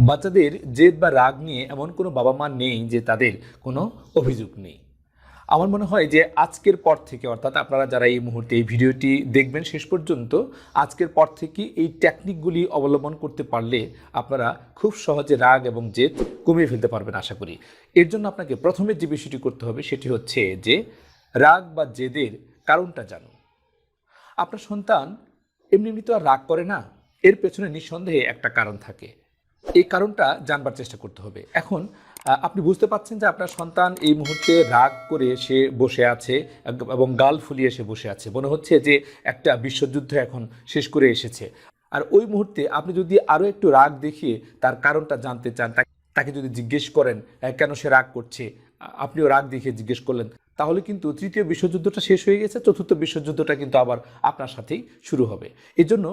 বাচ্চাদের জেদ বা রাগ নিয়ে এমন কোনো বাবা মা নেই যে তাদের কোনো অভিযোগ নেই। আমার মনে হয় যে আজকের পর থেকে, অর্থাৎ আপনারা যারা এই মুহূর্তে এই ভিডিওটি দেখবেন শেষ পর্যন্ত, আজকের পর থেকে এই টেকনিকগুলি অবলম্বন করতে পারলে আপনারা খুব সহজে রাগ এবং জেদ কমিয়ে ফেলতে পারবেন আশা করি। এর জন্য আপনাকে প্রথমে যে বিষয়টি করতে হবে সেটি হচ্ছে যে রাগ বা জেদের কারণটা জানুন। আপনার সন্তান এমনি তো আর রাগ করে না, এর পেছনে নিঃসন্দেহে একটা কারণ থাকে। এই কারণটা জানবার চেষ্টা করতে হবে। এখন আপনি বুঝতে পারছেন যে আপনার সন্তান এই মুহূর্তে রাগ করে সে বসে আছে এবং গাল ফুলিয়ে সে বসে আছে, মনে হচ্ছে যে একটা বিশ্বযুদ্ধ এখন শেষ করে এসেছে। আর ওই মুহূর্তে আপনি যদি আরও একটু রাগ দেখিয়ে তার কারণটা জানতে চান, তাকে যদি জিজ্ঞেস করেন কেন সে রাগ করছে, আপনিও রাগ দেখিয়ে জিজ্ঞেস করলেন, তাহলে কিন্তু তৃতীয় বিশ্বযুদ্ধটা শেষ হয়ে গেছে, চতুর্থ বিশ্বযুদ্ধটা কিন্তু আবার আপনার সাথেই শুরু হবে। এই জন্য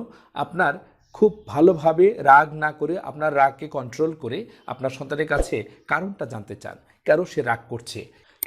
আপনার খুব ভালোভাবে রাগ না করে, আপনার রাগকে কন্ট্রোল করে আপনার সন্তানের কাছে কারণটা জানতে চান, কেন সে রাগ করছে,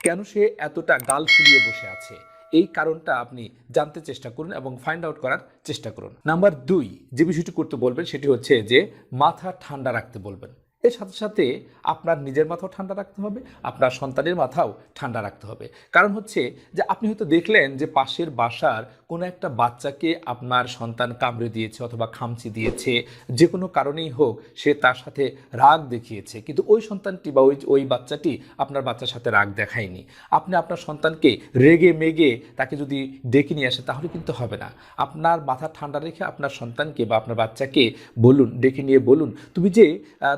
কেন সে এতটা গাল ফুলিয়ে বসে আছে। এই কারণটা আপনি জানতে চেষ্টা করুন এবং ফাইন্ড আউট করার চেষ্টা করুন। নাম্বার 2 যে বিষয়টি করতে বলবেন সেটি হচ্ছে যে মাথা ঠান্ডা রাখতে বলবেন। এর সাথে সাথে আপনার নিজের মাথাও ঠান্ডা রাখতে হবে, আপনার সন্তানের মাথাও ঠান্ডা রাখতে হবে। কারণ হচ্ছে যে আপনি হয়তো দেখলেন যে পাশের বাসার কোনো একটা বাচ্চাকে আপনার সন্তান কামড়ে দিয়েছে অথবা খামচি দিয়েছে, যে কোনো কারণেই হোক সে তার সাথে রাগ দেখিয়েছে, কিন্তু ওই সন্তানটি বা ওই বাচ্চাটি আপনার বাচ্চার সাথে রাগ দেখায়নি। আপনি আপনার সন্তানকে রেগে মেগে তাকে যদি ডেকে নিয়ে আসে তাহলে কিন্তু হবে না। আপনার মাথা ঠান্ডা রেখে আপনার সন্তানকে বা আপনার বাচ্চাকে বলুন, ডেকে নিয়ে বলুন, তুমি যে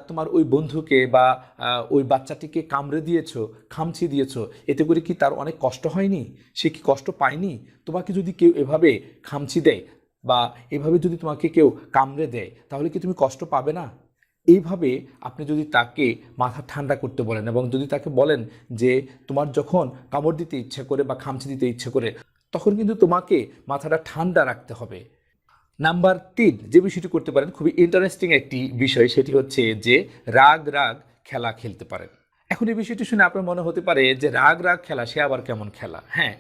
তোমার ওই বন্ধুকে বা ওই বাচ্চাটিকে কামড়ে দিয়েছো, খামচি দিয়েছো, এতে করে কি তার অনেক কষ্ট হয়নি? সে কি কষ্ট পায়নি? তোমাকে যদি কেউ এভাবে খামচি দেয় বা এভাবে যদি তোমাকে কেউ কামড়ে দেয় তাহলে কি তুমি কষ্ট পাবে না? এইভাবে আপনি যদি তাকে মাথা ঠান্ডা করতে বলেন এবং যদি তাকে বলেন যে তোমার যখন কামড় দিতে ইচ্ছে করে বা খামচি দিতে ইচ্ছে করে তখন কিন্তু তোমাকে মাথাটা ঠান্ডা রাখতে হবে। নাম্বার 3 যে বিষয়টি করতে পারেন, খুবই ইন্টারেস্টিং একটি বিষয়, সেটি হচ্ছে যে রাগ রাগ খেলা খেলতে পারেন। এখন এই বিষয়টি শুনে আপনার মনে হতে পারে যে রাগ রাগ খেলা সে আবার কেমন খেলা? হ্যাঁ,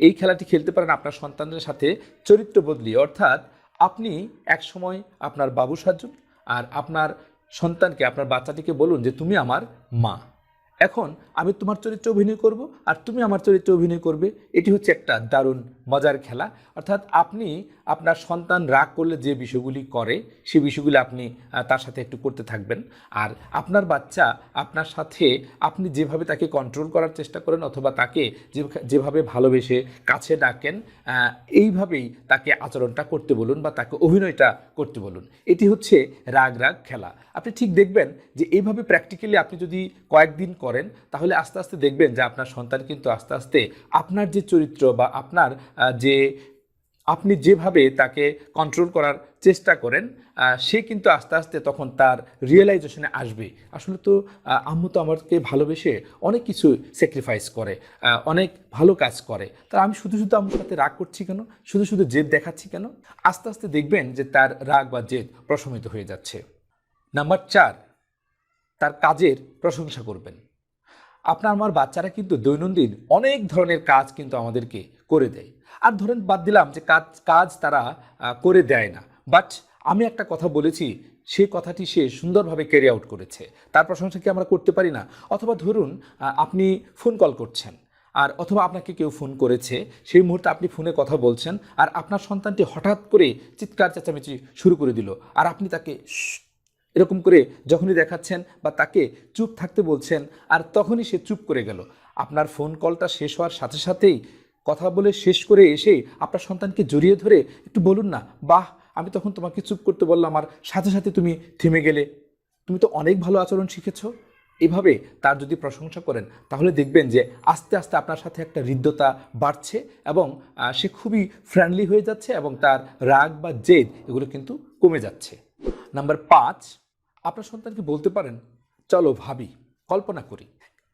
এই খেলাটি খেলতে পারেন আপনার সন্তানের সাথে চরিত্র বদলিয়ে। অর্থাৎ আপনি এক সময় আপনার বাবু সাজুন আর আপনার সন্তানকে, আপনার বাচ্চাটিকে বলুন যে তুমি আমার মা, এখন আমি তোমার চরিত্রে অভিনয় করব আর তুমি আমার চরিত্রে অভিনয় করবে। এটি হচ্ছে একটা দারুণ মজার খেলা। অর্থাৎ আপনি আপনার সন্তান রাগ করলে যে বিষয়গুলি করে সেই বিষয়গুলি আপনি তার সাথে একটু করতে থাকবেন, আর আপনার বাচ্চা আপনার সাথে আপনি যেভাবে তাকে কন্ট্রোল করার চেষ্টা করেন অথবা তাকে যেভাবে ভালোবেসে কাছে ডাকেন এইভাবেই তাকে আচরণটা করতে বলুন বা তাকে অভিনয়টা করতে বলুন। এটি হচ্ছে রাগ রাগ খেলা। আপনি ঠিক দেখবেন যে এইভাবে প্র্যাকটিক্যালি আপনি যদি কয়েকদিন করেন তাহলে আস্তে আস্তে দেখবেন যে আপনার সন্তান কিন্তু আস্তে আস্তে আপনার যে চরিত্র বা আপনার যে আপনি যেভাবে তাকে কন্ট্রোল করার চেষ্টা করেন সে কিন্তু আস্তে আস্তে তখন তার রিয়েলাইজেশনে আসবে, আসলে তো আম্মু তো আমাকে ভালোবেসে অনেক কিছু স্যাক্রিফাইস করে, অনেক ভালো কাজ করে, তা আমি শুধু শুধু আম্মুর সাথে রাগ করছি কেন, শুধু শুধু জেদ দেখাচ্ছি কেন? আস্তে আস্তে দেখবেন যে তার রাগ বা জেদ প্রশমিত হয়ে যাচ্ছে। নাম্বার 4, তার কাজের প্রশংসা করবেন। আপনার আমার বাচ্চারা কিন্তু দৈনন্দিন অনেক ধরনের কাজ কিন্তু আমাদেরকে করে দেয়। আর ধরেন বাদ দিলাম যে কাজ তারা করে দেয় না, বাট আমি একটা কথা বলেছি সেই কথাটি সে সুন্দরভাবে ক্যারি আউট করেছে, তার প্রশংসা কি আমরা করতে পারি না? অথবা ধরুন আপনি ফোন কল করছেন আর অথবা আপনাকে কেউ ফোন করেছে, সেই মুহূর্তে আপনি ফোনে কথা বলছেন আর আপনার সন্তানটি হঠাৎ করে চিৎকার চেঁচামেচি শুরু করে দিল আর আপনি তাকে এরকম করে যখনই দেখাচ্ছেন বা তাকে চুপ থাকতে বলছেন আর তখনই সে চুপ করে গেল। আপনার ফোন কলটা শেষ হওয়ার সাথে সাথেই কথা বলে শেষ করে এসে আপনার সন্তানকে জড়িয়ে ধরে একটু বলুন না, বাহ আমি তখন তোমাকে চুপ করতে বললাম আর সাথে সাথে তুমি থেমে গেলে, তুমি তো অনেক ভালো আচরণ শিখেছো। এভাবে তার যদি প্রশংসা করেন তাহলে দেখবেন যে আস্তে আস্তে আপনার সাথে একটা হৃদ্যতা বাড়ছে এবং সে খুবই ফ্রেন্ডলি হয়ে যাচ্ছে এবং তার রাগ বা জেদ এগুলো কিন্তু কমে যাচ্ছে। নাম্বার 5, আপনার সন্তানকে বলতে পারেন চলো ভাবি, কল্পনা করি।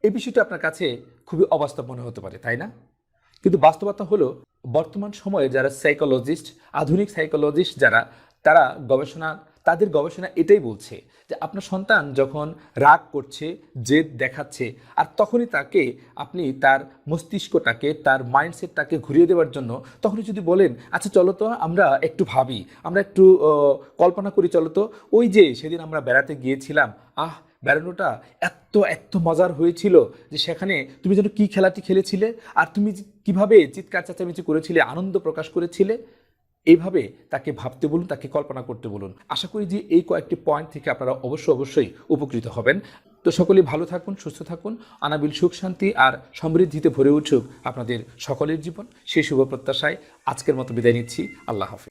এই বিষয়টা আপনার কাছে খুবই অবাস্তব মনে হতে পারে, তাই না? কিন্তু বাস্তবতা হলো বর্তমান সময়ে যারা সাইকোলজিস্ট, আধুনিক সাইকোলজিস্ট যারা, তারা গবেষণা তাদের গবেষণা এটাই বলছে যে আপনার সন্তান যখন রাগ করছে, জেদ দেখাচ্ছে, আর তখনই তাকে আপনি তার মস্তিষ্কটাকে, তার মাইন্ডসেটটাকে ঘুরিয়ে দেওয়ার জন্য তখনই যদি বলেন, আচ্ছা চলো তো আমরা একটু ভাবি, আমরা একটু কল্পনা করি, চলো তো ওই যে সেদিন আমরা বেড়াতে গিয়েছিলাম, বেড়ানোটা এত এত মজার হয়েছিল যে সেখানে তুমি যেন কী খেলাটি খেলেছিলে, আর তুমি কিভাবে চিৎকার চেঁচামেচি করেছিলে, আনন্দ প্রকাশ করেছিলে। এইভাবে তাকে ভাবতে বলুন, তাকে কল্পনা করতে বলুন। আশা করি যে এই কয়েকটি পয়েন্ট থেকে আপনারা অবশ্যই উপকৃত হবেন। তো সকলেই ভালো থাকুন, সুস্থ থাকুন, আনাবিল সুখ শান্তি আর সমৃদ্ধিতে ভরে উঠুক আপনাদের সকলের জীবন। সেই শুভ প্রত্যাশায় আজকের মতো বিদায় নিচ্ছি। আল্লাহ হাফেজ।